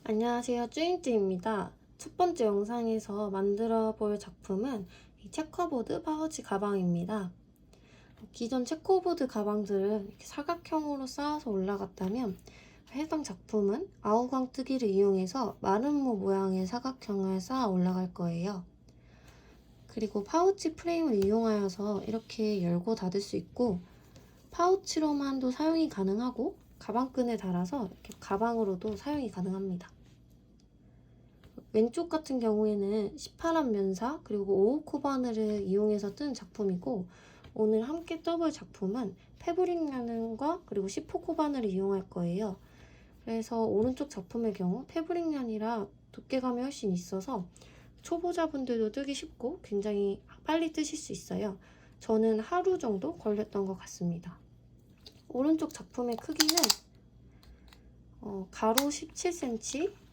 안녕하세요, 쭈인쭈입니다. 첫 번째 영상에서 만들어 볼 작품은 이 체커보드 파우치 가방입니다. 기존 체커보드 가방들은 이렇게 사각형으로 쌓아서 올라갔다면 해당 작품은 아우광뜨기를 이용해서 마름모 모양의 사각형을 쌓아 올라갈 거예요. 그리고 파우치 프레임을 이용하여서 이렇게 열고 닫을 수 있고, 파우치로만도 사용이 가능하고 가방끈에 달아서 이렇게 가방으로도 사용이 가능합니다. 왼쪽 같은 경우에는 18한 면사 그리고 5호 코바늘을 이용해서 뜬 작품이고, 오늘 함께 떠볼 작품은 패브릭 란과 그리고 10호 코바늘을 이용할 거예요. 그래서 오른쪽 작품의 경우 패브릭 란이라 두께감이 훨씬 있어서 초보자분들도 뜨기 쉽고 굉장히 빨리 뜨실 수 있어요. 저는 하루 정도 걸렸던 것 같습니다. 오른쪽 작품의 크기는 가로 17cm,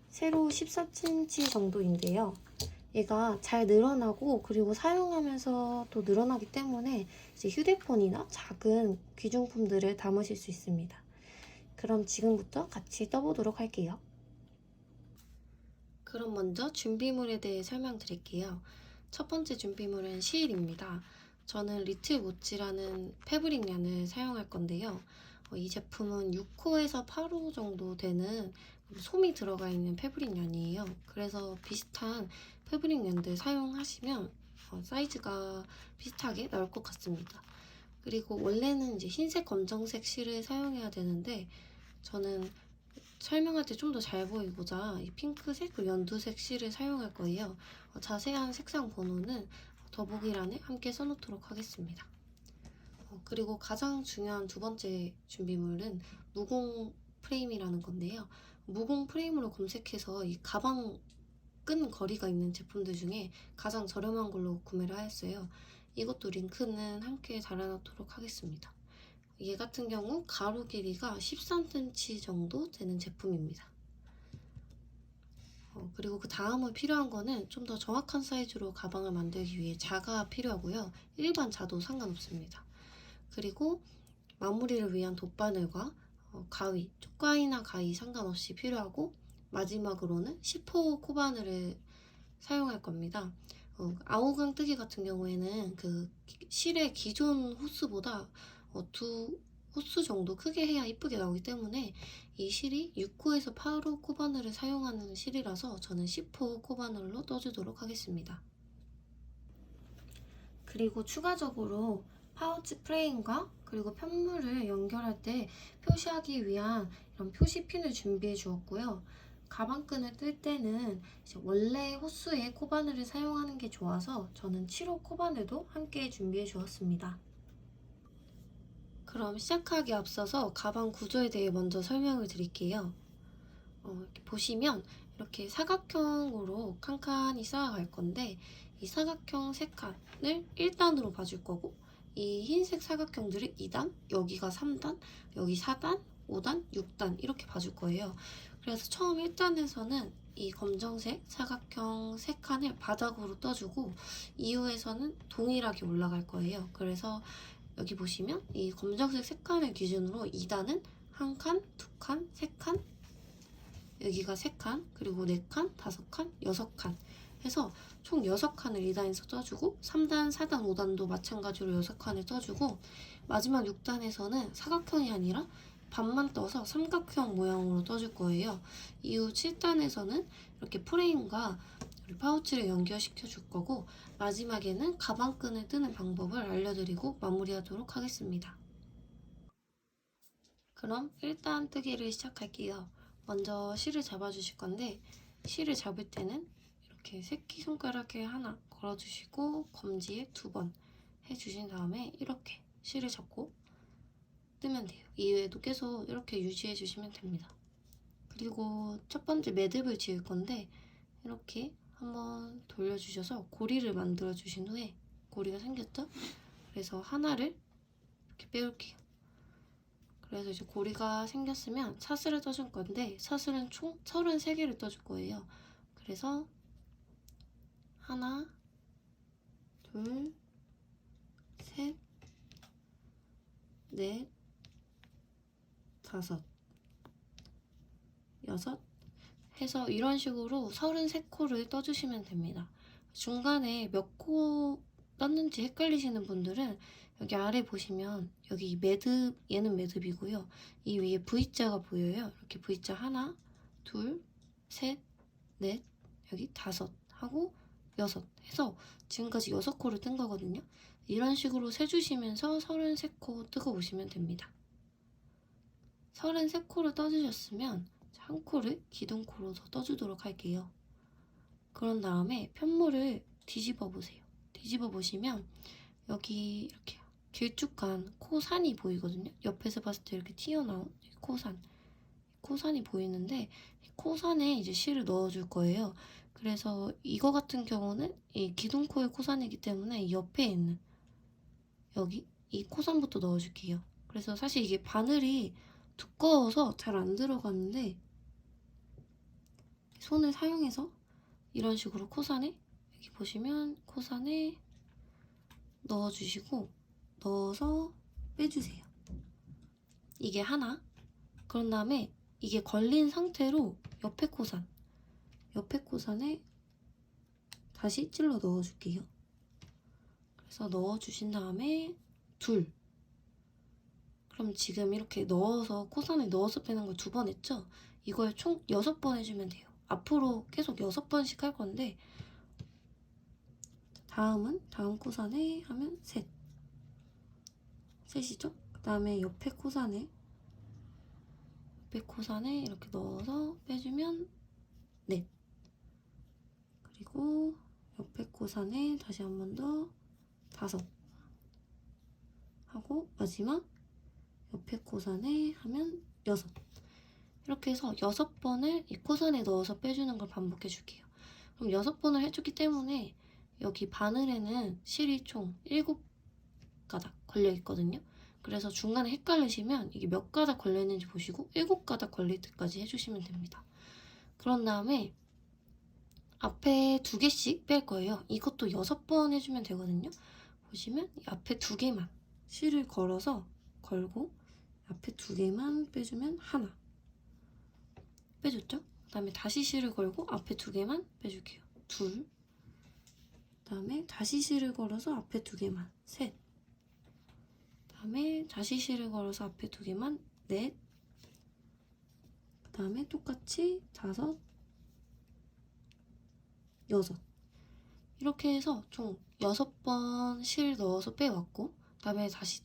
세로 14cm 정도인데요. 얘가 잘 늘어나고 그리고 사용하면서 또 늘어나기 때문에 이제 휴대폰이나 작은 귀중품들을 담으실 수 있습니다. 그럼 지금부터 같이 떠보도록 할게요. 그럼 먼저 준비물에 대해 설명드릴게요. 첫 번째 준비물은 시일입니다. 저는 리틀 모찌라는 패브릭 란을 사용할 건데요. 이 제품은 6호에서 8호 정도 되는 솜이 들어가 있는 패브릭 란이에요. 그래서 비슷한 패브릭 란들 사용하시면 사이즈가 비슷하게 나올 것 같습니다. 그리고 원래는 이제 흰색, 검정색 실을 사용해야 되는데 저는 설명할 때 좀 더 잘 보이고자 이 핑크색 그리고 연두색 실을 사용할 거예요. 자세한 색상 번호는 더보기란에 함께 써놓도록 하겠습니다. 그리고 가장 중요한 두 번째 준비물은 무공 프레임이라는 건데요. 무공 프레임으로 검색해서 이 가방 끈 거리가 있는 제품들 중에 가장 저렴한 걸로 구매를 하였어요. 이것도 링크는 함께 달아놓도록 하겠습니다. 얘 같은 경우 가로 길이가 13cm 정도 되는 제품입니다. 그리고 그 다음으로 필요한 거는 좀 더 정확한 사이즈로 가방을 만들기 위해 자가 필요하고요. 일반 자도 상관없습니다. 그리고 마무리를 위한 돗바늘과 가위, 쪽가위나 가위 상관없이 필요하고, 마지막으로는 10호 코바늘을 사용할 겁니다. 아우강뜨기 같은 경우에는 그 실의 기존 호스보다 두 호스 정도 크게 해야 이쁘게 나오기 때문에 이 실이 6호에서 8호 코바늘을 사용하는 실이라서 저는 10호 코바늘로 떠주도록 하겠습니다. 그리고 추가적으로 파우치 프레임과 그리고 편물을 연결할 때 표시하기 위한 이런 표시핀을 준비해 주었고요. 가방끈을 뜰 때는 원래 호스의 코바늘을 사용하는 게 좋아서 저는 7호 코바늘도 함께 준비해 주었습니다. 그럼 시작하기 앞서서 가방 구조에 대해 먼저 설명을 드릴게요. 이렇게 보시면 이렇게 사각형으로 칸칸이 쌓아갈 건데, 이 사각형 3칸을 1단으로 봐줄 거고, 이 흰색 사각형들을 2단, 여기가 3단, 여기 4단, 5단, 6단 이렇게 봐줄 거예요. 그래서 처음 1단에서는 이 검정색 사각형 3칸을 바닥으로 떠주고 이후에서는 동일하게 올라갈 거예요. 그래서 여기 보시면 이 검정색 3칸을 기준으로 2단은 1칸, 2칸, 3칸, 여기가 3칸, 그리고 4칸, 5칸, 6칸 해서 총 6칸을 2단에서 떠주고, 3단, 4단, 5단도 마찬가지로 6칸을 떠주고, 마지막 6단에서는 사각형이 아니라 반만 떠서 삼각형 모양으로 떠줄 거예요. 이후 7단에서는 이렇게 프레임과 파우치를 연결시켜 줄 거고, 마지막에는 가방끈을 뜨는 방법을 알려드리고 마무리하도록 하겠습니다. 그럼 일단 뜨기를 시작할게요. 먼저 실을 잡아주실 건데, 실을 잡을 때는 이렇게 새끼손가락에 하나 걸어주시고 검지에 2번 해주신 다음에 이렇게 실을 잡고 뜨면 돼요. 이외에도 계속 이렇게 유지해주시면 됩니다. 그리고 첫 번째 매듭을 지을 건데, 이렇게 한번 돌려주셔서 고리를 만들어 주신 후에, 고리가 생겼죠? 그래서 하나를 이렇게 빼올게요. 그래서 이제 고리가 생겼으면 사슬을 떠줄 건데, 사슬은 총 33개를 떠줄 거예요. 그래서 하나, 둘, 셋, 넷, 다섯, 여섯 해서 이런 식으로 33코를 떠주시면 됩니다. 중간에 몇 코 떴는지 헷갈리시는 분들은 여기 아래 보시면 여기 매듭, 얘는 매듭이고요. 이 위에 V자가 보여요. 이렇게 V자 하나, 둘, 셋, 넷, 여기 다섯 하고 여섯 해서 지금까지 6코를 뜬 거거든요. 이런 식으로 세주시면서 33코 뜨고 오시면 됩니다. 33코를 떠주셨으면 한 코를 기둥코로 더 떠주도록 할게요. 그런 다음에 편물을 뒤집어 보세요. 뒤집어 보시면 여기 이렇게 길쭉한 코산이 보이거든요. 옆에서 봤을 때 이렇게 튀어나온 코산이 보이는데 코산에 이제 실을 넣어줄 거예요. 그래서 이거 같은 경우는 이 기둥코의 코산이기 때문에 이 옆에 있는 여기 이 코산부터 넣어줄게요. 그래서 사실 이게 바늘이 두꺼워서 잘 안 들어가는데 손을 사용해서 이런 식으로 코산에 여기 보시면 코산에 넣어주시고 넣어서 빼주세요. 이게 하나. 그런 다음에 이게 걸린 상태로 옆에 코산에 다시 찔러 넣어줄게요. 그래서 넣어주신 다음에 둘. 그럼 지금 이렇게 넣어서 코산에 넣어서 빼는 걸 2번 했죠? 이걸 총 6번 해주면 돼요. 앞으로 계속 6번씩 할 건데 다음 코산에 하면 셋이죠? 그 다음에 옆에 코산에 이렇게 넣어서 빼주면 넷. 그리고 옆에 코산에 다시 한 번 더 다섯 하고 마지막 옆에 코산에 하면 여섯. 이렇게 해서 6번을 이 코산에 넣어서 빼주는 걸 반복해 줄게요. 그럼 6번을 해줬기 때문에 여기 바늘에는 실이 총 7가닥 걸려 있거든요. 그래서 중간에 헷갈리시면 이게 몇 가닥 걸려 있는지 보시고 7가닥 걸릴 때까지 해주시면 됩니다. 그런 다음에 앞에 2개씩 뺄 거예요. 이것도 6번 해주면 되거든요. 보시면 이 앞에 2개만 실을 걸고 앞에 2개만 빼주면 하나 빼줬죠? 그 다음에 다시 실을 걸고 앞에 2개만 빼줄게요. 둘. 그 다음에 다시 실을 걸어서 앞에 2개만 셋. 그 다음에 다시 실을 걸어서 앞에 2개만 넷. 그 다음에 똑같이 다섯, 여섯. 이렇게 해서 총 6번 실 넣어서 빼왔고 그 다음에 다시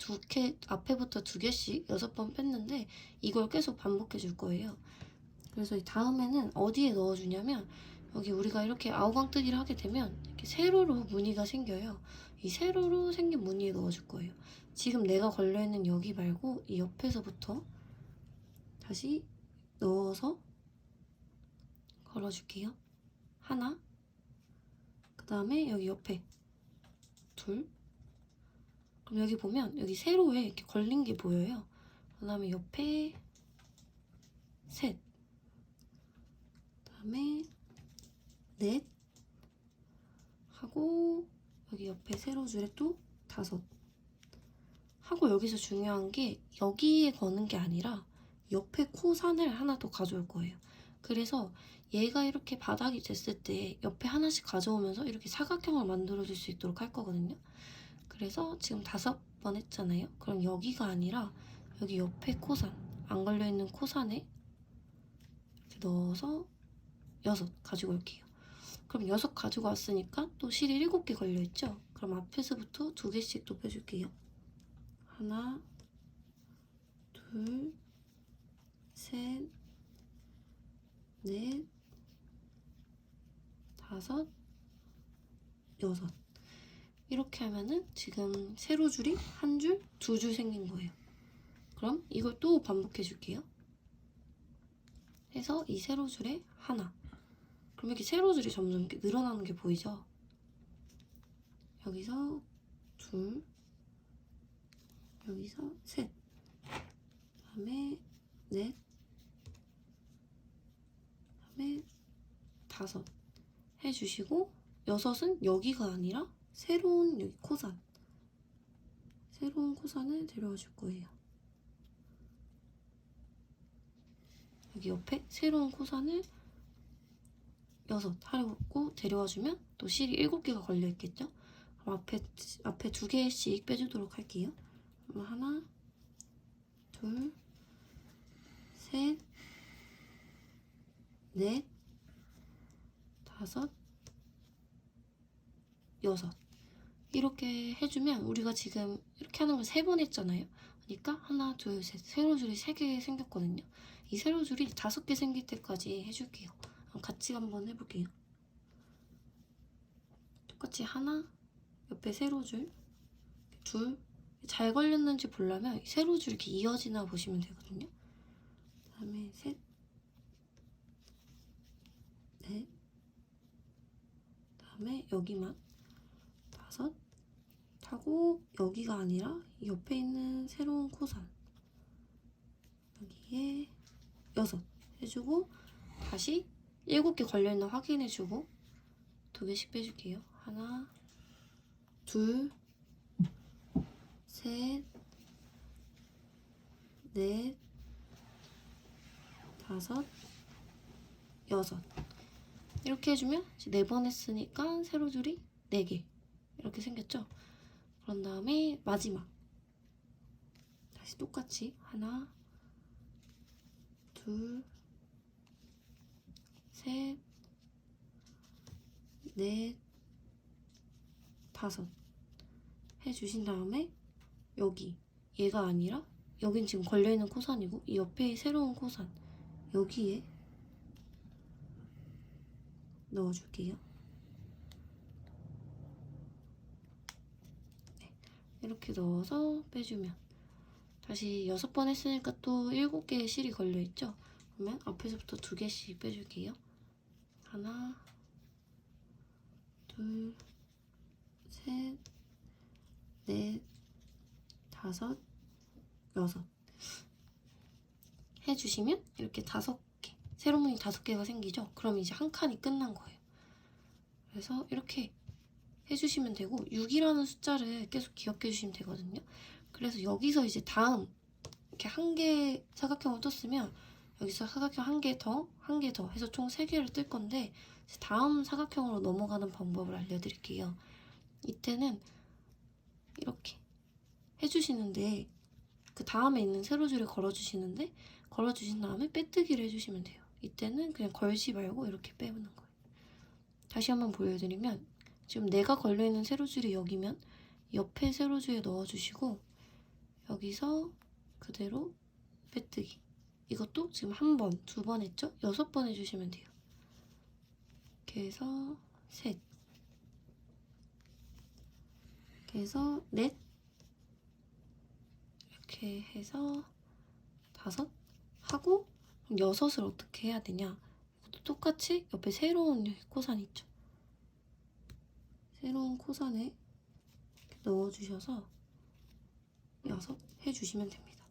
앞에부터 2개씩 6번 뺐는데 이걸 계속 반복해 줄 거예요. 그래서 이 다음에는 어디에 넣어주냐면 여기 우리가 이렇게 아우강뜨기를 하게 되면 이렇게 세로로 무늬가 생겨요. 이 세로로 생긴 무늬에 넣어줄 거예요. 지금 내가 걸려있는 여기 말고 이 옆에서부터 다시 넣어서 걸어줄게요. 하나. 그 다음에 여기 옆에 둘. 그럼 여기 보면 여기 세로에 이렇게 걸린 게 보여요. 그 다음에 옆에 셋. 그 다음에 넷. 하고 여기 옆에 세로 줄에 또 다섯. 하고 여기서 중요한 게 여기에 거는 게 아니라 옆에 코산을 하나 더 가져올 거예요. 그래서 얘가 이렇게 바닥이 됐을 때 옆에 하나씩 가져오면서 이렇게 사각형을 만들어줄 수 있도록 할 거거든요. 그래서 지금 5번 했잖아요. 그럼 여기가 아니라 여기 옆에 코산, 안 걸려있는 코산에 이렇게 넣어서 6 가지고 올게요. 그럼 6 가지고 왔으니까 또 실이 7개 걸려있죠? 그럼 앞에서부터 2개씩 또 빼줄게요. 하나, 둘, 셋, 넷, 다섯, 여섯. 이렇게 하면은 지금 세로줄이 한 줄, 2줄 생긴 거예요. 그럼 이걸 또 반복해 줄게요. 해서 이 세로줄에 하나. 그럼 이렇게 세로줄이 점점 이렇게 늘어나는 게 보이죠? 여기서 둘, 여기서 셋, 그다음에 넷, 그다음에 다섯 해주시고 6은 여기가 아니라 새로운 여기 새로운 코산을 데려와 줄 거예요. 여기 옆에 새로운 코선을 6 하려고 데려와주면 또 실이 7개가 걸려있겠죠? 그럼 앞에 2개씩 빼주도록 할게요. 그럼 하나, 둘, 셋, 넷, 5, 6 이렇게 해주면 우리가 지금 이렇게 하는 걸 3번 했잖아요. 그러니까 하나, 둘, 셋 세로줄이 3개 생겼거든요. 이 세로줄이 5개 생길 때까지 해줄게요. 그럼 같이 한번 해볼게요. 똑같이 하나, 옆에 세로줄 둘, 잘 걸렸는지 보려면 세로줄 이렇게 이어지나 보시면 되거든요. 그 다음에 셋, 넷, 그 다음에 여기만 5 하고 여기가 아니라 옆에 있는 새로운 코선 여기에 6 해주고 다시 7개 걸려있나 확인해주고 2개씩 빼줄게요. 하나, 둘, 셋, 넷, 5, 6 이렇게 해주면 이제 4번 했으니까 세로줄이 4개 이렇게 생겼죠? 그런 다음에 마지막 다시 똑같이 하나, 둘, 셋, 넷, 5 해주신 다음에 여기 얘가 아니라 여긴 지금 걸려있는 코선이고 이 옆에 새로운 코선 여기에 넣어줄게요. 네, 이렇게 넣어서 빼주면 다시 6번 했으니까 또 7개의 실이 걸려있죠? 그러면 앞에서부터 2개씩 빼줄게요. 하나, 둘, 셋, 넷, 5, 6 해주시면 이렇게 5개 세로문이 5개가 생기죠? 그럼 이제 한 칸이 끝난 거예요. 그래서 이렇게 해주시면 되고 6이라는 숫자를 계속 기억해 주시면 되거든요. 그래서 여기서 이제 다음 이렇게 한 개 사각형을 떴으면 여기서 사각형 한 개 더, 한 개 더 해서 총 3개를 뜰 건데 다음 사각형으로 넘어가는 방법을 알려드릴게요. 이때는 이렇게 해주시는데 그 다음에 있는 세로줄을 걸어주시는데 걸어주신 다음에 빼뜨기를 해주시면 돼요. 이때는 그냥 걸지 말고 이렇게 빼는 거예요. 다시 한번 보여드리면 지금 내가 걸려있는 세로줄이 여기면 옆에 세로줄에 넣어주시고 여기서 그대로 빼뜨기 이것도 지금 1번, 2번 했죠? 6번 해주시면 돼요. 이렇게 해서 셋 이렇게 해서 넷 이렇게 해서 5 하고 6을 어떻게 해야 되냐 이것도 똑같이 옆에 새로운 코선 있죠? 새로운 코선에 넣어주셔서 6 해주시면 됩니다.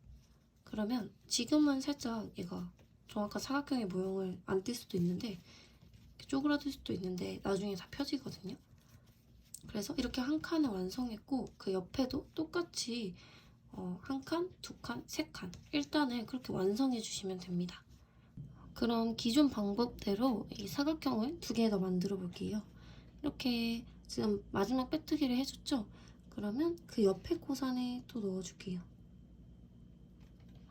그러면 지금은 살짝 얘가 정확한 사각형의 모형을 안 띌 수도 있는데 쪼그라들 수도 있는데 나중에 다 펴지거든요. 그래서 이렇게 한 칸을 완성했고 그 옆에도 똑같이 한 칸, 2칸, 3칸 일단은 그렇게 완성해 주시면 됩니다. 그럼 기존 방법대로 이 사각형을 2개 더 만들어 볼게요. 이렇게 지금 마지막 빼뜨기를 해줬죠? 그러면 그 옆에 코선에 또 넣어줄게요.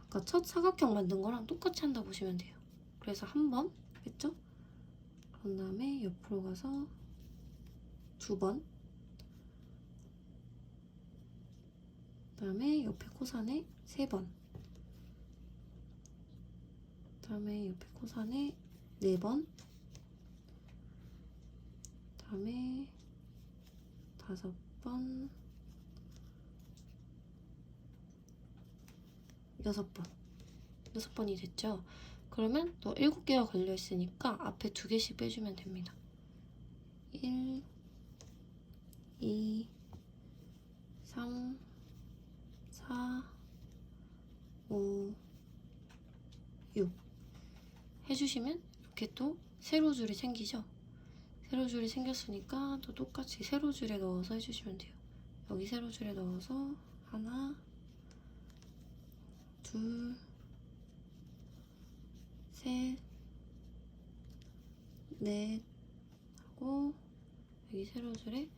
아까 첫 사각형 만든 거랑 똑같이 한다 보시면 돼요. 그래서 1번 했죠? 그런 다음에 옆으로 가서 2번 그 다음에 옆에 코선에 3번 그 다음에 옆에 코선에 4번 그 다음에 5번 6번이 됐죠? 그러면 또 7개가 걸려있으니까 앞에 2개씩 빼주면 됩니다. 1, 2, 3, 4, 5, 6 해주시면 이렇게 또 세로줄이 생기죠? 세로줄이 생겼으니까 또 똑같이 세로줄에 넣어서 해주시면 돼요. 여기 세로줄에 넣어서 하나, 둘, 셋, 넷 하고 여기 세로줄에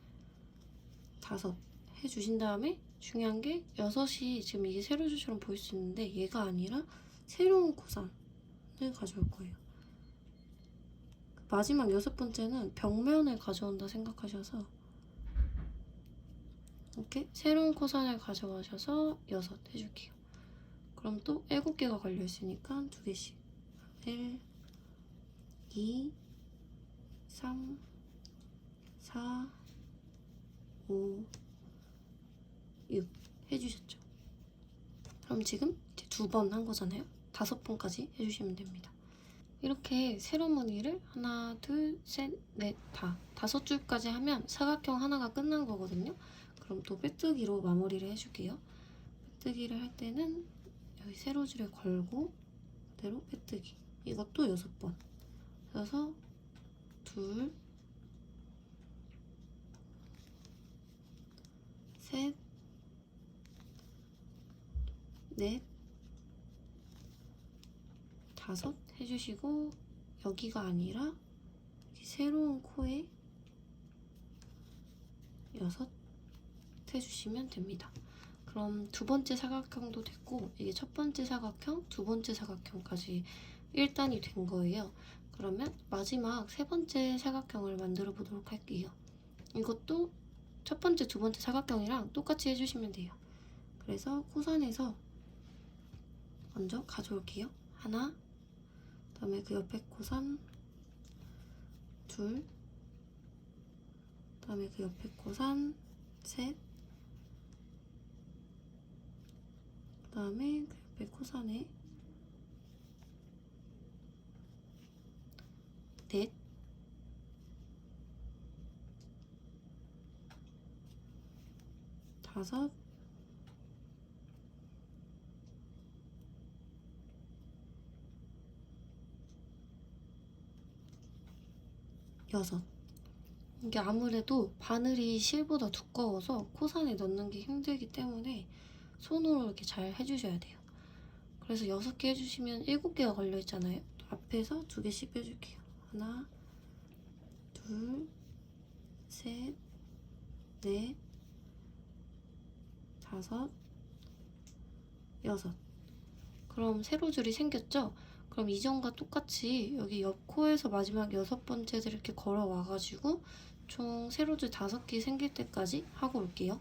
5 해주신 다음에 중요한 게 6이 지금 이게 세로줄처럼 보일 수 있는데 얘가 아니라 새로운 코산을 가져올 거예요. 마지막 6번째는 벽면을 가져온다 생각하셔서 이렇게 새로운 코산을 가져가셔서 6 해줄게요. 그럼 또 7개가 걸려있으니까 2개씩 1, 2, 3, 4, 5, 6 해주셨죠? 그럼 지금 이제 2번 한 거잖아요. 5번까지 해주시면 됩니다. 이렇게 세로 무늬를 하나, 둘, 셋, 넷, 다 5줄까지 하면 사각형 하나가 끝난 거거든요. 그럼 또 빼뜨기로 마무리를 해줄게요. 빼뜨기를 할 때는 여기 세로줄에 걸고 그대로 빼뜨기. 이것도 6번. 그래서 둘, 셋, 넷, 5 해주시고 여기가 아니라 여기 새로운 코에 6 해주시면 됩니다. 그럼 2번째 사각형도 됐고 이게 첫 번째 사각형, 2번째 사각형까지 1단이 된 거예요. 그러면 마지막 3번째 사각형을 만들어 보도록 할게요. 이것도 첫 번째, 2번째 사각형이랑 똑같이 해주시면 돼요. 그래서 코선에서 먼저 가져올게요. 하나, 그다음에 그 옆에 코선 둘, 그다음에 그 옆에 코선 셋, 그다음에 그 옆에 코선에 넷, 5, 6. 이게 아무래도 바늘이 실보다 두꺼워서 코선에 넣는 게 힘들기 때문에 손으로 이렇게 잘 해주셔야 돼요. 그래서 6개 해주시면 7개가 걸려있잖아요. 앞에서 2개씩 빼줄게요. 하나, 둘, 셋, 넷, 5, 6. 그럼 세로줄이 생겼죠? 그럼 이전과 똑같이 여기 옆 코에서 마지막 6번째들 이렇게 걸어와가지고 총 세로줄 5개 생길 때까지 하고 올게요.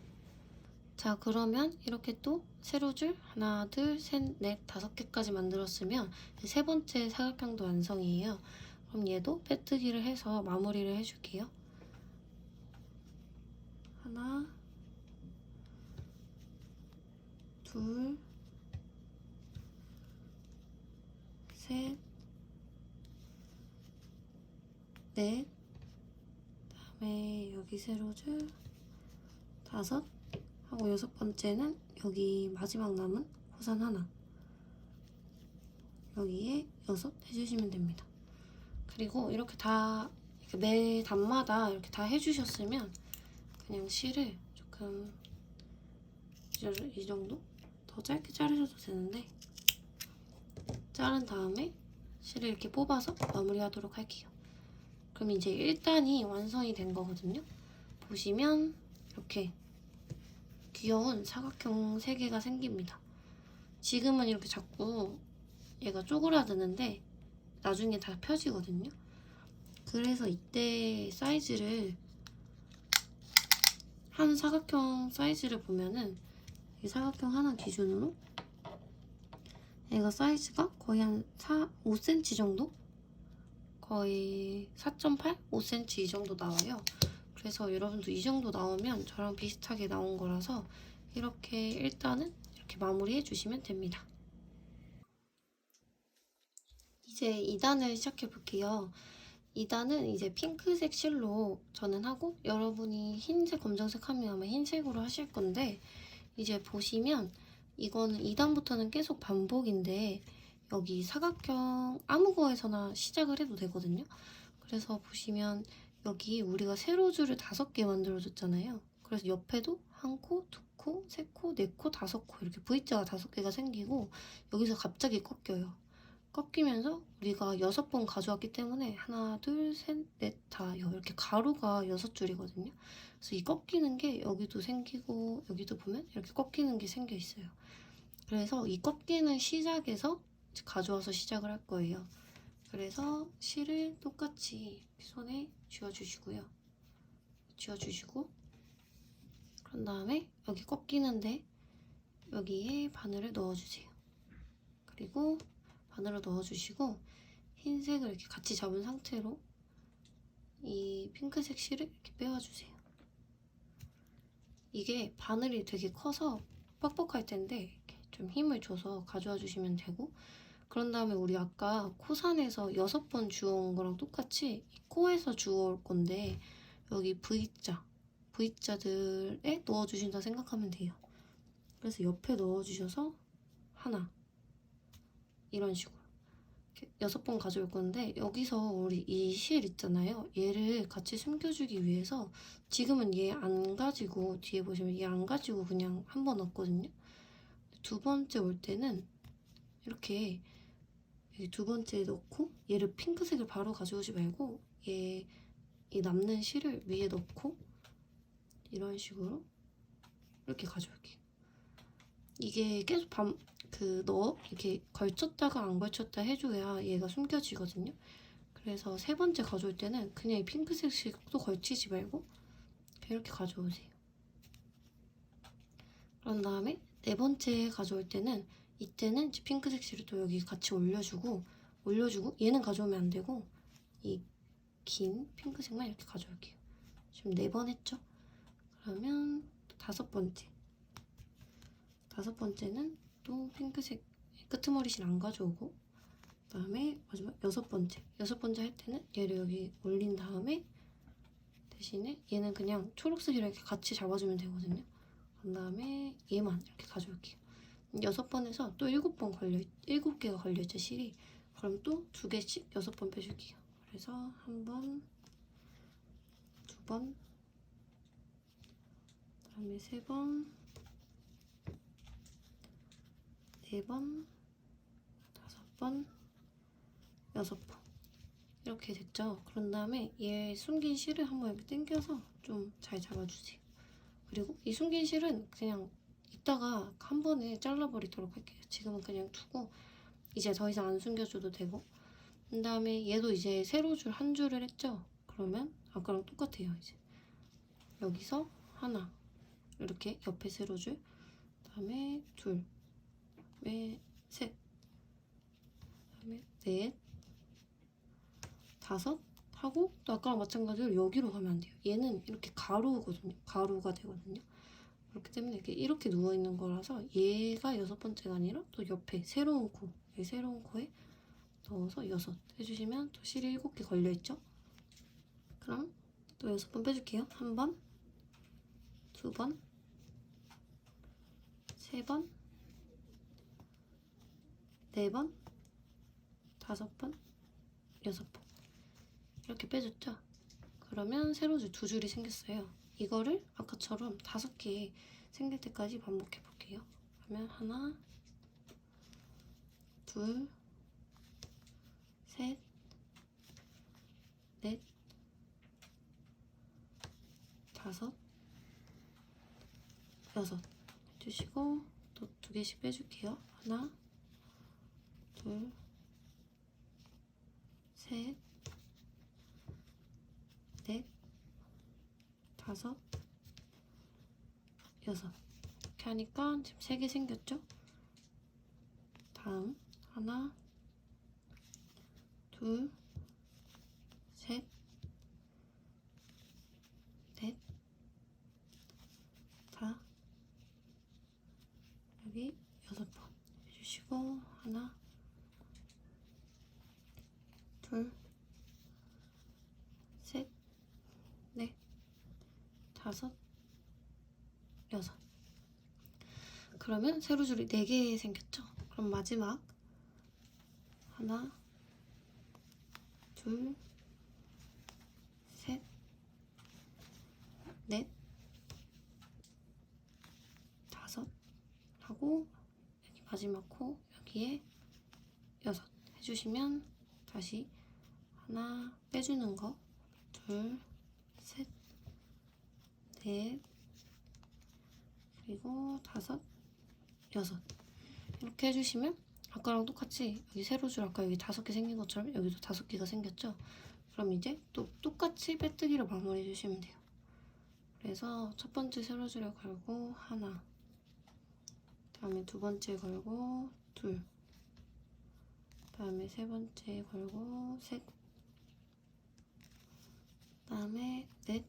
자, 그러면 이렇게 또 세로줄 하나, 둘, 셋, 넷, 5개까지 만들었으면 세 번째 사각형도 완성이에요. 그럼 얘도 빼뜨기를 해서 마무리를 해줄게요. 하나, 둘, 셋, 넷, 그다음에 여기 세로줄 5 하고 6번째는 여기 마지막 남은 코선 하나 여기에 6 해주시면 됩니다. 그리고 이렇게 다 이렇게 매 단마다 이렇게 다 해주셨으면 그냥 실을 조금 이 정도 더 짧게 자르셔도 되는데 자른 다음에 실을 이렇게 뽑아서 마무리하도록 할게요. 그럼 이제 1단이 완성이 된 거거든요. 보시면 이렇게 귀여운 사각형 3개가 생깁니다. 지금은 이렇게 자꾸 얘가 쪼그라드는데 나중에 다 펴지거든요. 그래서 이때 사이즈를 한 사각형 사이즈를 보면은 이 사각형 하나 기준으로 얘가 사이즈가 거의 한 5cm 정도? 거의 4.8? 5cm 이 정도 나와요. 그래서 여러분도 이 정도 나오면 저랑 비슷하게 나온 거라서 이렇게 일단은 이렇게 마무리해 주시면 됩니다. 이제 2단을 시작해 볼게요. 2단은 이제 핑크색 실로 저는 하고 여러분이 흰색, 검정색 하면 아마 흰색으로 하실 건데 이제 보시면 이거는 2단부터는 계속 반복인데 여기 사각형 아무 거에서나 시작을 해도 되거든요. 그래서 보시면 여기 우리가 세로줄을 5개 만들어줬잖아요. 그래서 옆에도 1코, 2코, 3코, 4코, 5코 이렇게 V자가 5개가 생기고 여기서 갑자기 꺾여요. 꺾이면서 우리가 6번 가져왔기 때문에 하나, 둘, 셋, 넷, 다 이렇게 가로가 6줄이거든요. 그래서 이 꺾이는 게 여기도 생기고 여기도 보면 이렇게 꺾이는 게 생겨 있어요. 그래서 이 꺾이는 시작에서 가져와서 시작을 할 거예요. 그래서 실을 똑같이 손에 쥐어주시고요. 쥐어주시고 그런 다음에 여기 꺾이는데 여기에 바늘을 넣어주세요. 그리고 바늘을 넣어주시고 흰색을 이렇게 같이 잡은 상태로 이 핑크색 실을 이렇게 빼와주세요. 이게 바늘이 되게 커서 뻑뻑할 텐데 이렇게 좀 힘을 줘서 가져와 주시면 되고, 그런 다음에 우리 아까 코산에서 6번 주워온 거랑 똑같이 코에서 주워올 건데 여기 V자들에 넣어주신다 생각하면 돼요. 그래서 옆에 넣어주셔서 하나 이런 식으로 6번 가져올 건데, 여기서 우리 이 실 있잖아요. 얘를 같이 숨겨주기 위해서 지금은 얘 안 가지고, 뒤에 보시면 얘 안 가지고 그냥 한 번 넣었거든요. 두 번째 올 때는 이렇게 두 번째 넣고 얘를 핑크색을 바로 가져오지 말고 얘 이 남는 실을 위에 넣고 이런 식으로 이렇게 가져올게요. 이게 계속 이렇게 걸쳤다가 안 걸쳤다 해줘야 얘가 숨겨지거든요. 그래서 세 번째 가져올 때는 그냥 이 핑크색 실도 걸치지 말고 이렇게 가져오세요. 그런 다음에 네 번째 가져올 때는 이때는 이제 핑크색 실을 또 여기 같이 올려주고 얘는 가져오면 안 되고 이 긴 핑크색만 이렇게 가져올게요. 지금 4번 했죠? 그러면 다섯 번째는 또 핑크색 끄트머리실 안 가져오고, 그 다음에 마지막 여섯 번째 할 때는 얘를 여기 올린 다음에 대신에 얘는 그냥 초록색이랑 이렇게 같이 잡아주면 되거든요. 그 다음에 얘만 이렇게 가져올게요. 6번에서 또 7개가 걸려있죠, 실이. 그럼 또 2개씩 6번 빼줄게요. 그래서 1번, 2번, 그 다음에 3번, 4번, 5번, 6번 이렇게 됐죠. 그런 다음에 얘 숨긴 실을 한번 이렇게 당겨서 좀 잘 잡아주세요. 그리고 이 숨긴 실은 그냥 이따가 한 번에 잘라버리도록 할게요. 지금은 그냥 두고 이제 더 이상 안 숨겨줘도 되고, 그 다음에 얘도 이제 세로줄 한 줄을 했죠. 그러면 아까랑 똑같아요. 이제 여기서 하나 이렇게 옆에 세로줄, 그 다음에 둘, 그다음에 셋, 그다음에 넷, 다섯 하고, 또 아까랑 마찬가지로 여기로 가면 안 돼요. 얘는 이렇게 가로가 되거든요. 그렇기 때문에 이렇게 누워있는 거라서 얘가 6번째가 아니라 또 옆에 새로운 코에 넣어서 6 해주시면 또 실이 7개 걸려있죠. 그럼 또 6번 빼줄게요. 1번, 2번, 3번, 4번, 5번, 6번 이렇게 빼줬죠. 그러면 세로줄 2줄이 생겼어요. 이거를 아까처럼 5개 생길 때까지 반복해 볼게요. 그러면 하나, 둘, 셋, 넷, 다섯, 6 해주시고 또 2개씩 빼줄게요. 하나, 둘, 셋, 넷, 다섯, 6 이렇게 하니까 지금 3개 생겼죠? 다음 하나, 둘, 셋, 넷, 다 여기 6번 해주시고 하나, 둘, 셋, 넷, 다섯, 6. 그러면 세로줄이 4개 생겼죠? 그럼 마지막 하나, 둘, 셋, 넷, 다섯 하고 여기 마지막 코 여기에 6 해주시면 다시 하나 빼주는 거, 둘, 셋, 넷, 그리고 다섯, 여섯. 이렇게 해주시면 아까랑 똑같이 여기 세로줄 아까 여기 5개 생긴 것처럼 여기도 5개가 생겼죠? 그럼 이제 또 똑같이 빼뜨기로 마무리해 주시면 돼요. 그래서 첫 번째 세로줄에 걸고 하나, 다음에 두 번째 걸고 둘, 다음에 세 번째 걸고 셋, 다음에 넷,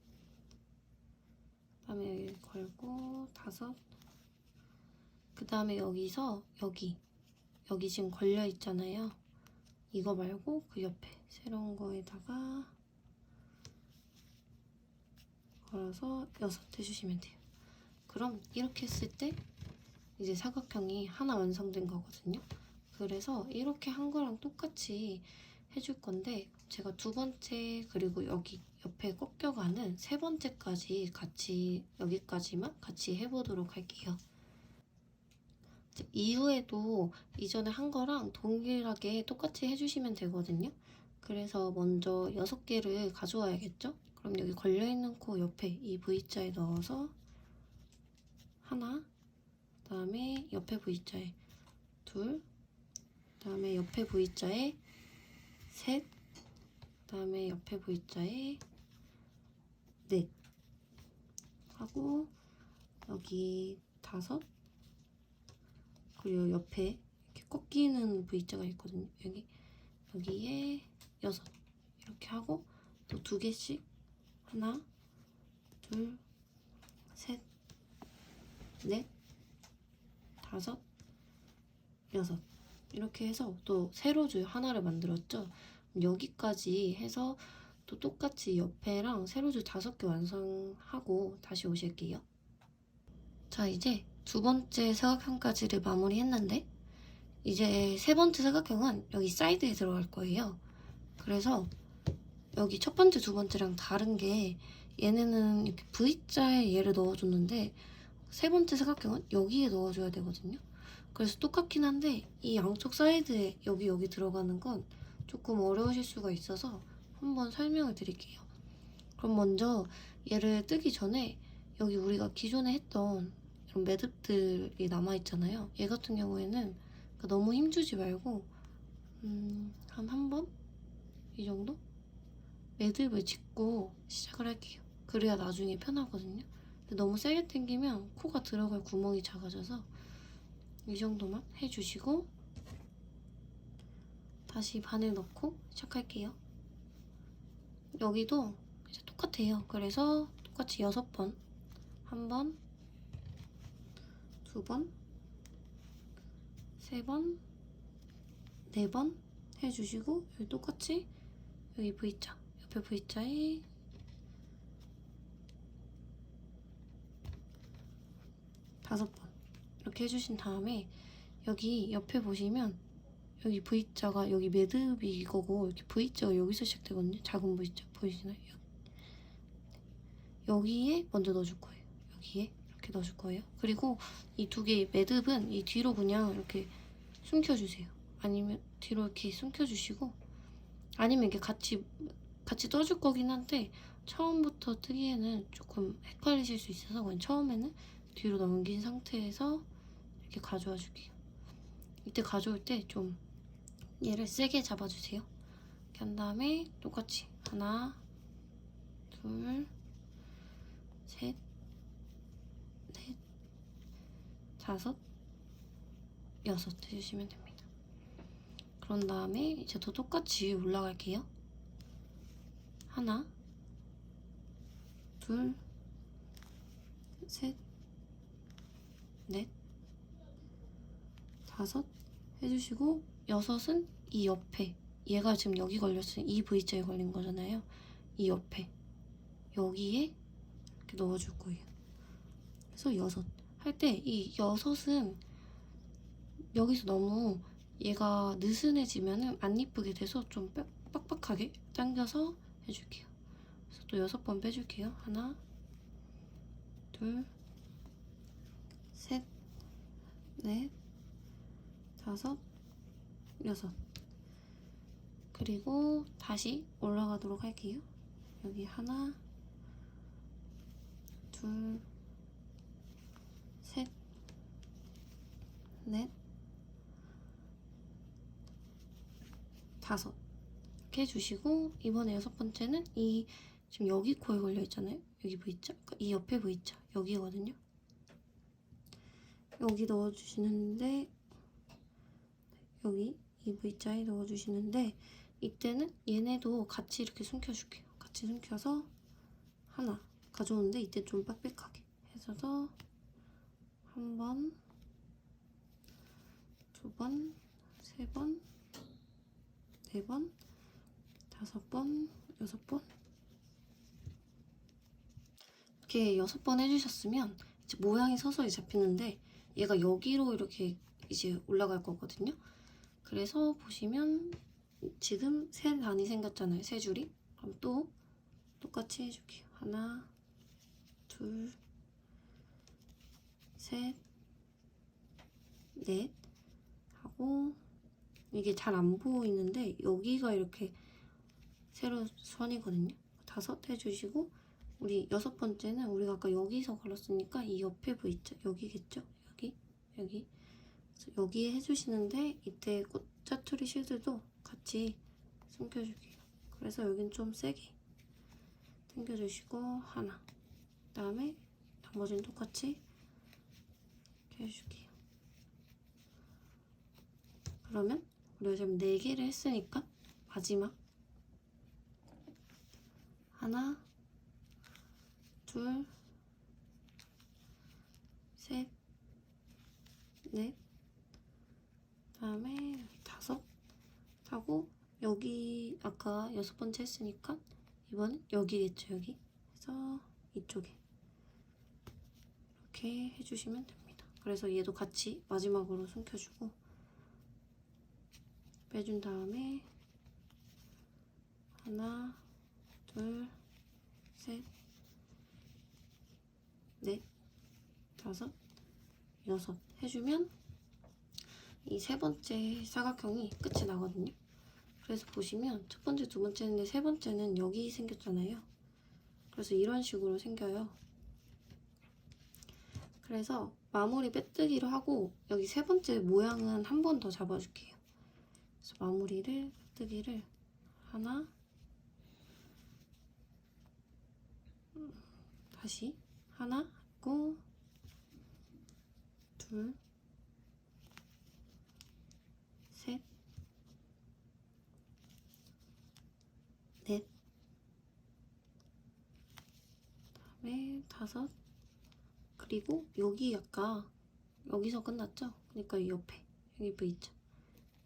다음에 여기 걸고 다섯, 그 다음에 여기서 여기 지금 걸려 있잖아요. 이거 말고 그 옆에 새로운 거에다가 걸어서 6 해주시면 돼요. 그럼 이렇게 했을 때 이제 사각형이 하나 완성된 거거든요. 그래서 이렇게 한 거랑 똑같이 해줄 건데 제가 두 번째 그리고 여기 옆에 꺾여가는 세 번째까지 같이 여기까지만 같이 해보도록 할게요. 이후에도 이전에 한 거랑 동일하게 똑같이 해주시면 되거든요. 그래서 먼저 6개를 가져와야겠죠? 그럼 여기 걸려있는 코 옆에 이 V자에 넣어서 하나, 그 다음에 옆에 V자에 둘, 그 다음에 옆에 V자에 셋, 그 다음에 옆에 V자에 넷 하고 여기 다섯, 그리고 옆에 이렇게 꺾이는 V자가 있거든요. 여기에 6 이렇게 하고 또 2개씩 하나, 둘, 셋, 넷, 다섯, 6 이렇게 해서 또 세로줄 하나를 만들었죠. 여기까지 해서 또 똑같이 옆에랑 세로줄 5개 완성하고 다시 오실게요. 자, 이제 두 번째 사각형까지를 마무리했는데 이제 세 번째 사각형은 여기 사이드에 들어갈 거예요. 그래서 여기 첫 번째, 두 번째랑 다른 게 얘네는 이렇게 V자에 얘를 넣어줬는데 세 번째 사각형은 여기에 넣어줘야 되거든요. 그래서 똑같긴 한데 이 양쪽 사이드에 여기 들어가는 건 조금 어려우실 수가 있어서 한번 설명을 드릴게요. 그럼 먼저 얘를 뜨기 전에 여기 우리가 기존에 했던 이런 매듭들이 남아있잖아요. 얘 같은 경우에는 너무 힘주지 말고 한 번? 이 정도? 매듭을 짚고 시작을 할게요. 그래야 나중에 편하거든요. 근데 너무 세게 당기면 코가 들어갈 구멍이 작아져서 이 정도만 해주시고 다시 바늘 넣고 시작할게요. 여기도 이제 똑같아요. 그래서 똑같이 6번, 1번, 2번, 3번, 4번 해주시고 여기 똑같이 여기 V자, 옆에 V자에 5번 이렇게 해주신 다음에 여기 옆에 보시면 여기 V자가 여기 매듭이 이거고 이렇게 V자가 여기서 시작되거든요. 작은 V자 보이시나요? 여기에 먼저 넣어줄 거예요. 여기에 이렇게 넣어줄 거예요. 그리고 이 2개의 매듭은 이 뒤로 그냥 이렇게 숨겨주세요. 아니면 뒤로 이렇게 숨겨주시고 아니면 이렇게 같이 떠줄 거긴 한데 처음부터 뜨기에는 조금 헷갈리실 수 있어서 그냥 처음에는 뒤로 넘긴 상태에서 이렇게 가져와 줄게요. 이때 가져올 때 좀 얘를 세게 잡아주세요. 이렇게 한 다음에 똑같이 하나, 둘, 셋, 넷, 다섯, 6 해주시면 됩니다. 그런 다음에 이제 또 똑같이 올라갈게요. 하나, 둘, 셋, 넷, 다섯 해주시고 6은 이 옆에 얘가 지금 여기 걸렸으니 이 V자에 걸린 거잖아요. 이 옆에 여기에 이렇게 넣어줄 거예요. 그래서 6 할 때 이 6은 여기서 너무 얘가 느슨해지면은 안 이쁘게 돼서 좀 빡빡하게 당겨서 해줄게요. 그래서 또 6번 빼줄게요. 하나, 둘, 셋, 넷, 다섯, 6 그리고 다시 올라가도록 할게요. 여기 하나, 둘, 셋, 넷, 다섯. 이렇게 해주시고, 이번에 여섯 번째는 이 지금 여기 코에 걸려 있잖아요. 여기 보이죠? 그러니까 이 옆에 보이죠? 여기거든요. 여기 넣어주시는데, 여기 이 V자에 넣어주시는데, 이때는 얘네도 같이 이렇게 숨겨줄게요. 같이 숨겨서 하나 가져오는데, 이때 좀 빽빽하게 해서 한 번, 두 번, 세 번, 네 번, 다섯 번, 여섯 번. 이렇게 6번 해주셨으면 이제 모양이 서서히 잡히는데, 얘가 여기로 이렇게 이제 올라갈 거거든요. 그래서 보시면 지금 세 단이 생겼잖아요. 세 줄이. 그럼 또 똑같이 해줄게요. 하나, 둘, 셋, 넷 하고, 이게 잘 안 보이는데 여기가 이렇게 세로 선이거든요. 다섯 해주시고, 우리 여섯 번째는 우리가 아까 여기서 걸었으니까 이 옆에 V자 여기겠죠? 여기 그래서 여기에 해주시는데, 이때 짜투리 실드도 같이 숨겨줄게요. 그래서 여긴 좀 세게 당겨주시고 하나, 그 다음에 나머지는 똑같이 이렇게 해줄게요. 그러면 우리가 지금 4개를 했으니까 마지막 하나, 둘, 셋, 넷, 그다음에 다섯 하고, 여기 아까 6번째 했으니까 이번엔 여기겠죠. 여기 그래서 이쪽에 이렇게 해주시면 됩니다. 그래서 얘도 같이 마지막으로 숨겨주고 빼준 다음에 하나, 둘, 셋, 넷, 다섯, 여섯 해주면 이 세 번째 사각형이 끝이 나거든요. 그래서 보시면 첫 번째, 두 번째인데 세 번째는 여기 생겼잖아요. 그래서 이런 식으로 생겨요. 그래서 마무리 빼뜨기로 하고, 여기 세 번째 모양은 한 번 더 잡아줄게요. 그래서 마무리를, 빼뜨기를 하나, 다시 하나 하고, 둘, 셋, 넷, 그다음에 다섯. 그리고 여기 아까 여기서 끝났죠? 그러니까 이 옆에 여기 V자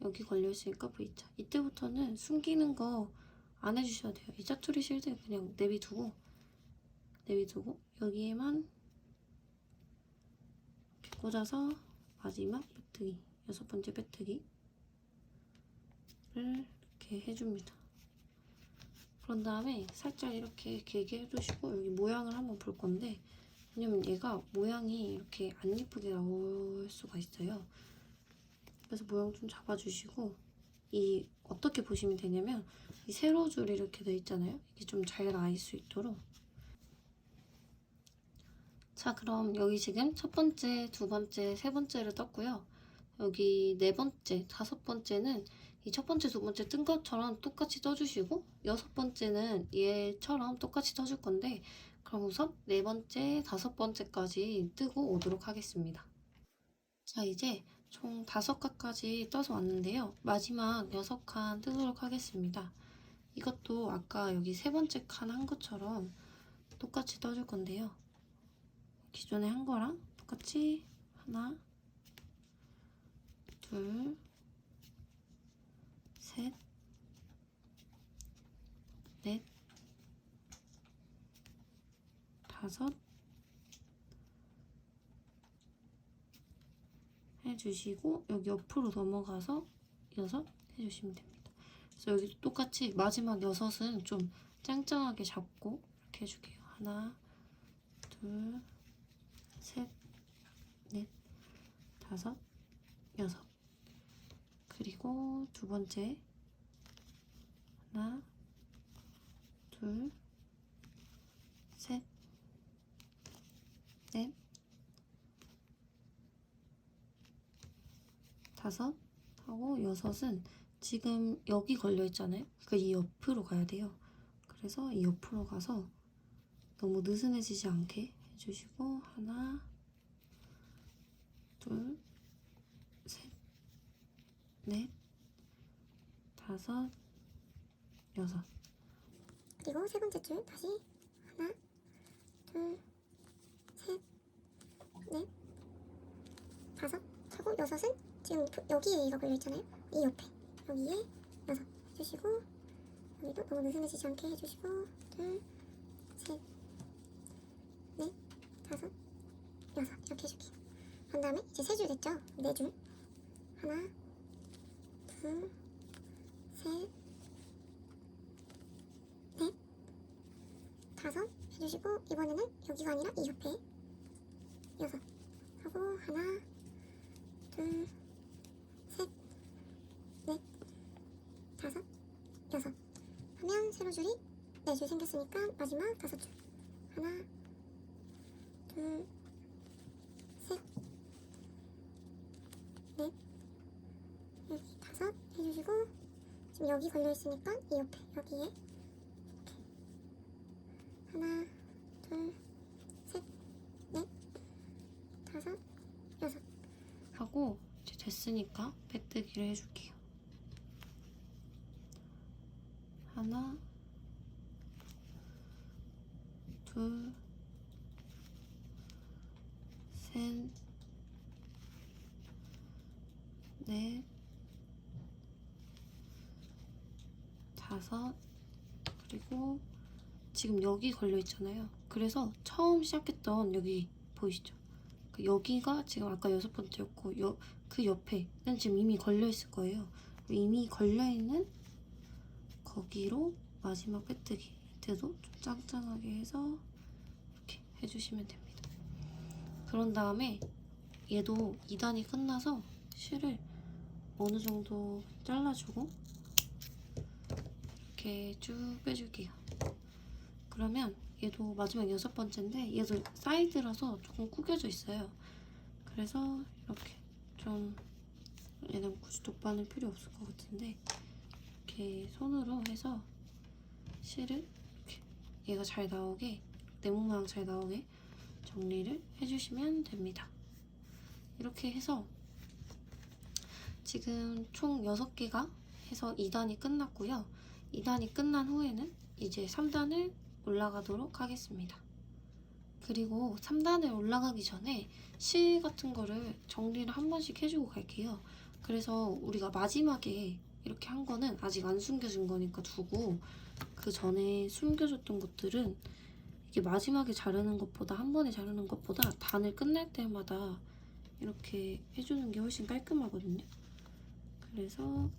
여기 걸려있으니까 V자. 이때부터는 숨기는 거 안 해주셔도 돼요. 이 짜투리 실드 그냥 내비두고 여기에만 이렇게 꽂아서 마지막 빼뜨기, 여섯 번째 빼뜨기를 이렇게 해줍니다. 그런 다음에 살짝 이렇게 길게 해주시고, 여기 모양을 한번 볼 건데, 왜냐면 얘가 모양이 이렇게 안 예쁘게 나올 수가 있어요. 그래서 모양 좀 잡아주시고, 이 어떻게 보시면 되냐면, 이 세로줄이 이렇게 돼 있잖아요. 이게 좀 잘 나일 수 있도록. 자, 그럼 여기 지금 첫 번째, 두 번째, 세 번째를 떴고요. 여기 네 번째, 다섯 번째는 이 첫 번째, 두 번째 뜬 것처럼 똑같이 떠주시고, 여섯 번째는 얘처럼 똑같이 떠줄 건데, 그럼 우선 네 번째, 다섯 번째까지 뜨고 오도록 하겠습니다. 자, 이제 총 5칸까지 떠서 왔는데요. 마지막 6칸 뜨도록 하겠습니다. 이것도 아까 여기 세 번째 칸 한 것처럼 똑같이 떠줄 건데요. 기존에 한 거랑 똑같이 하나, 둘, 셋, 넷, 다섯 해주시고, 여기 옆으로 넘어가서 여섯 해주시면 됩니다. 그래서 여기도 똑같이 마지막 여섯은 좀 짱짱하게 잡고 이렇게 해줄게요. 하나, 둘, 셋, 넷, 다섯, 여섯. 그리고 두 번째 하나, 둘, 셋, 넷, 다섯 하고 여섯은 지금 여기 걸려 있잖아요. 그러니까 이 옆으로 가야 돼요. 그래서 이 옆으로 가서 너무 느슨해지지 않게 해주시고 하나, 둘, 셋, 넷, 다섯, 여섯. 그리고 세 번째 줄 다시 하나, 둘, 셋, 넷, 다섯 하고 여섯은 지금 여기에 얘가 걸려 있잖아요. 이 옆에 여기에 여섯 해주시고 여기도 너무 느슨해지지 않게 해주시고 둘, 셋, 넷, 다섯, 여섯 이렇게 해줄게요. 그 다음에 이제 세 줄 됐죠? 네 줄 하나, 둘, 셋, 넷, 다섯 해주시고 이번에는 여기가 아니라 이 옆에 여섯 하고 하나, 둘, 셋, 넷, 다섯, 여섯 하면 세로 줄이 4줄 생겼으니까 마지막 5줄 하나, 둘, 셋, 넷, 여기 다섯 해주시고 지금 여기 걸려있으니까 이 옆에 여기에 이렇게 하나, 둘, 셋, 넷, 다섯, 여섯 하고 이제 됐으니까 빼뜨기를 해줄게요. 하나, 둘, 셋, 넷, 다섯, 그리고 지금 여기 걸려 있잖아요. 그래서 처음 시작했던 여기 보이시죠? 여기가 지금 아까 6번째였고 그 옆에는 지금 이미 걸려 있을 거예요. 이미 걸려 있는 거기로 마지막 빼뜨기 밑에도 좀 짱짱하게 해서 이렇게 해주시면 됩니다. 그런 다음에 얘도 2단이 끝나서 실을 어느 정도 잘라주고 이렇게 쭉 빼줄게요. 그러면 얘도 마지막 6번째인데 얘도 사이드라서 조금 구겨져 있어요. 그래서 이렇게 좀 얘는 굳이 돗바늘 필요 없을 것 같은데 이렇게 손으로 해서 실을 이렇게 얘가 잘 나오게 네모 모양 잘 나오게 정리를 해주시면 됩니다. 이렇게 해서 지금 총 6개가 해서 2단이 끝났고요. 2단이 끝난 후에는 이제 3단을 올라가도록 하겠습니다. 그리고 3단을 올라가기 전에 실 같은 거를 정리를 한 번씩 해주고 갈게요. 그래서 우리가 마지막에 이렇게 한 거는 아직 안 숨겨진 거니까 두고 그 전에 숨겨줬던 것들은 이게 마지막에 자르는 것보다 한 번에 자르는 것보다 단을 끝날 때마다 이렇게 해주는 게 훨씬 깔끔하거든요. 그래서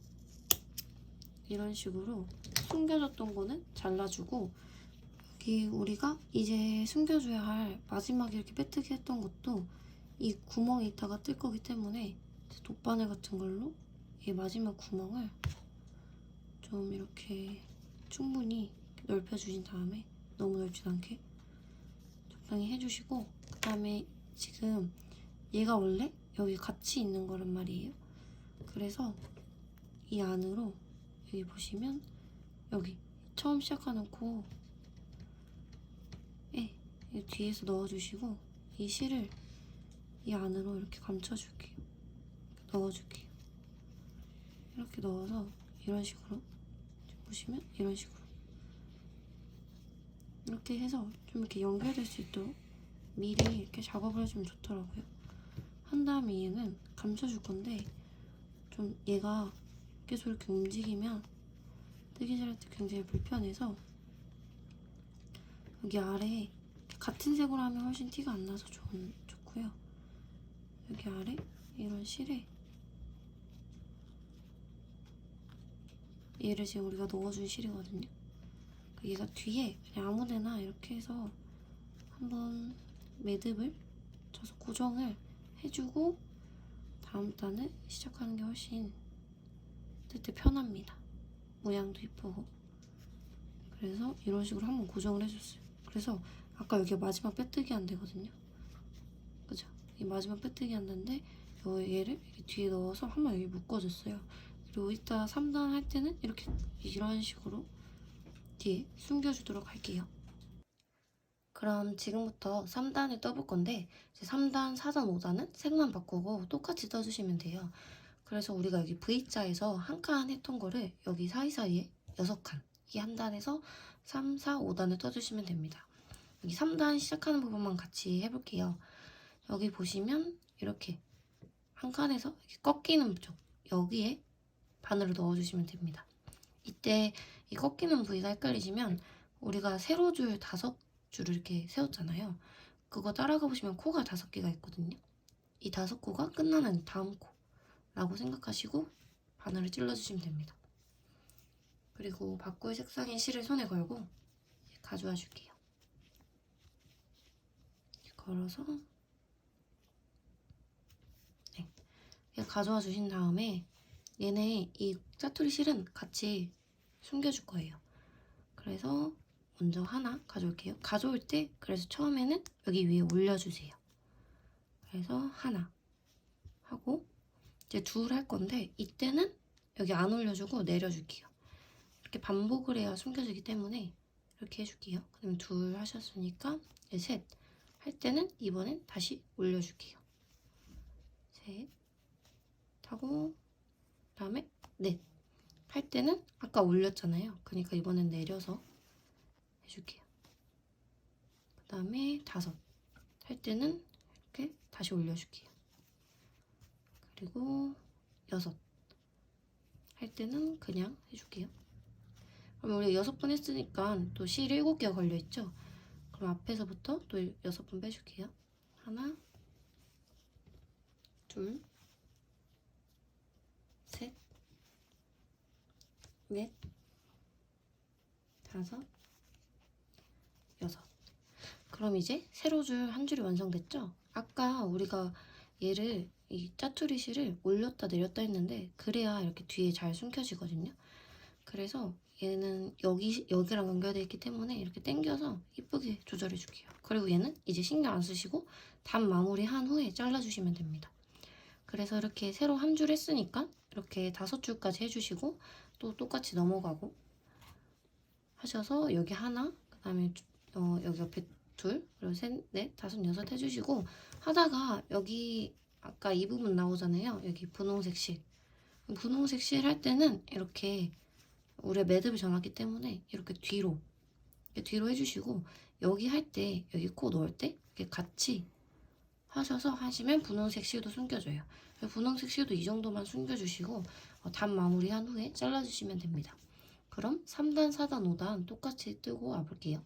이런 식으로 숨겨줬던 거는 잘라주고 여기 우리가 이제 숨겨줘야 할 마지막에 이렇게 빼뜨기 했던 것도 이 구멍이 있다가 뜰 거기 때문에 돗바늘 같은 걸로 이 마지막 구멍을 좀 이렇게 충분히 넓혀주신 다음에 너무 넓지 않게 적당히 해주시고 그 다음에 지금 얘가 원래 여기 같이 있는 거란 말이에요. 그래서 이 안으로 여기 보시면 여기 처음 시작하는 코에 이 뒤에서 넣어주시고 이 실을 이 안으로 이렇게 감춰줄게요. 넣어줄게요. 이렇게 넣어서 이런 식으로 지금 보시면 이런 식으로 이렇게 해서 좀 이렇게 연결될 수 있도록 미리 이렇게 작업을 해주면 좋더라고요. 한 다음에 얘는 감춰줄 건데 좀 얘가 계속 이렇게 움직이면 뜨개 잘할 때 굉장히 불편해서 여기 아래에 같은 색으로 하면 훨씬 티가 안 나서 좋고요. 여기 아래 이런 실에 얘를 지금 우리가 넣어준 실이거든요. 얘가 뒤에 그냥 아무데나 이렇게 해서 한번 매듭을 쳐서 고정을 해주고 다음 단을 시작하는 게 훨씬 뜰 때 편합니다. 모양도 예쁘고 그래서 이런 식으로 한번 고정을 해줬어요. 그래서 아까 여기 마지막 빼뜨기 한 데거든요. 그죠? 이 마지막 빼뜨기 한 데인데 얘를 이렇게 뒤에 넣어서 한번 여기 묶어줬어요. 그리고 이따 3단 할 때는 이렇게 이런 식으로 뒤에 숨겨주도록 할게요. 그럼 지금부터 3단을 떠볼 건데 이제 3단, 4단, 5단은 색만 바꾸고 똑같이 떠주시면 돼요. 그래서 우리가 여기 V자에서 한 칸 했던 거를 여기 사이사이에 6칸, 이 한 단에서 3, 4, 5단을 떠주시면 됩니다. 여기 3단 시작하는 부분만 같이 해볼게요. 여기 보시면 이렇게 한 칸에서 이렇게 꺾이는 쪽 여기에 바늘을 넣어주시면 됩니다. 이때 이 꺾이는 부위가 헷갈리시면 우리가 세로줄 5줄을 이렇게 세웠잖아요. 그거 따라가 보시면 코가 5개가 있거든요. 이 5코가 끝나는 다음 코라고 생각하시고 바늘을 찔러주시면 됩니다. 그리고 바꿀 색상의 실을 손에 걸고 가져와 줄게요. 걸어서 가져와 주신 다음에 얘네 이 짜투리 실은 같이 숨겨줄 거예요. 그래서 먼저 하나 가져올게요. 가져올 때 그래서 처음에는 여기 위에 올려주세요. 그래서 하나 하고 이제 둘 할 건데 이때는 여기 안 올려주고 내려줄게요. 이렇게 반복을 해야 숨겨지기 때문에 이렇게 해줄게요. 그다음에 둘 하셨으니까 이제 셋 할 때는 이번엔 다시 올려줄게요. 셋 하고 그다음에 넷 할 때는 아까 올렸잖아요. 그러니까 이번엔 내려서 해줄게요. 그 다음에 5 할 때는 이렇게 다시 올려줄게요. 그리고 6 할 때는 그냥 해줄게요. 그럼 우리 6번 했으니까 또 실 7개가 걸려있죠? 그럼 앞에서부터 또 6번 빼줄게요. 하나, 둘, 셋, 넷, 5, 6. 그럼 이제 세로줄 한 줄이 완성됐죠? 아까 우리가 얘를 이 짜투리 실을 올렸다 내렸다 했는데 그래야 이렇게 뒤에 잘 숨겨지거든요. 그래서 얘는 여기랑 연결되어 있기 때문에 이렇게 당겨서 이쁘게 조절해 줄게요. 그리고 얘는 이제 신경 안 쓰시고 단 마무리 한 후에 잘라주시면 됩니다. 그래서 이렇게 세로 한 줄 했으니까 이렇게 5줄까지 해주시고 또 똑같이 넘어가고 하셔서 여기 하나, 그 다음에 여기 옆에 둘, 그리고 셋, 넷, 5, 6 해주시고 하다가 여기 아까 이 부분 나오잖아요. 여기 분홍색 실. 분홍색 실 할 때는 이렇게 우리가 매듭을 정했기 때문에 이렇게 뒤로 해주시고 여기 할 때 여기 코 넣을 때 이렇게 같이 하셔서 하시면 분홍색 실도 숨겨져요. 분홍색 실도 이 정도만 숨겨주시고 단 마무리 한 후에 잘라주시면 됩니다. 그럼 3단, 4단, 5단 똑같이 뜨고 와볼게요.